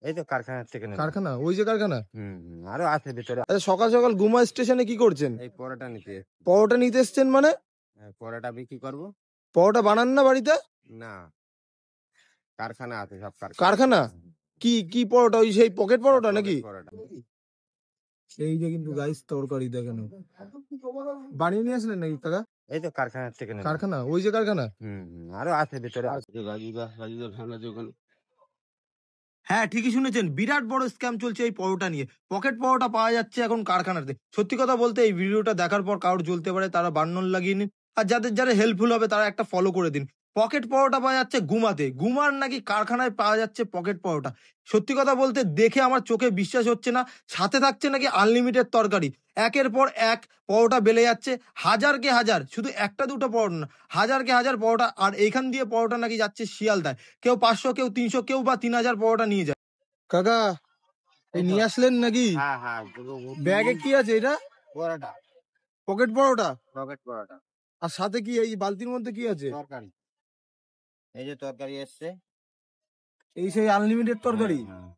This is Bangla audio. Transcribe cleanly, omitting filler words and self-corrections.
এই তো কারখানা থেকে নিলাম। কারখানা? ওই যে কারখানা? আরো আছে ভিতরে। আচ্ছা, সকাল সকাল গুমা স্টেশনে কি করছেন? এই পরোটা নিতে এসেছি। পরোটা নিতে এসছেন মানে? পরোটা বিক্রি করব। পরোটা বানান না বাড়িতে? না, কারখানা আছে, সব কারখানা? কি কি পরোটা? ওই সেই পকেট পরোটা নাকি? পরোটা। এই যে কিন্তু গাইস তরকারি দেখেন, বানিয়ে নিয়ে আসলেন নাকি কাকা? এই তো কারখানা থেকে নিলাম। কারখানা? ওই যে কারখানা? আরো আছে ভিতরে। হ্যাঁ, ঠিকই শুনেছেন, বিরাট বড় স্ক্যাম চলছে এই পরোটা নিয়ে। পকেট পরোটা পাওয়া যাচ্ছে এখন কারখানাতে। সত্যি কথা বলতে এই ভিডিওটা দেখার পর কারোর জ্বলতে পারে, তারা বার্নর লাগিয়ে নিন। আর যারা হেল্পফুল হবে তারা একটা ফলো করে দিন। পকেট পরোটা পাওয়া যাচ্ছে গুমাতে। গুমার নাকি কারখানায় পাওয়া যাচ্ছে পকেট পরোটা। সত্যি কথা বলতে দেখে আমার চোখে বিশ্বাস হচ্ছে না। সাথে থাকছে নাকি আনলিমিটেড তরকারি। একের পর এক পরোটা বেলে যাচ্ছে, হাজারকে হাজার, শুধু একটা দুটো পরোটা না, হাজারকে হাজার পরোটা। আর এইখান দিয়ে পরোটা নাকি যাচ্ছে শিয়ালদায়। কেউ 500, কেউ 300, কেউ বা 3000 পরোটা নিয়ে যায়। কাকা, এই নিয়ে আসলেন নাকি? হ্যাঁ হ্যাঁ, ব্যাগে কি আছে এটা? পরোটা, পকেট পরোটা? পকেট পরোটা। আর সাথে কি এই বালতির মধ্যে কি আছে? তরকারি, এই যে তরকারি এসছে। এই সেই আনলিমিটেড তরকারি? হ্যাঁ।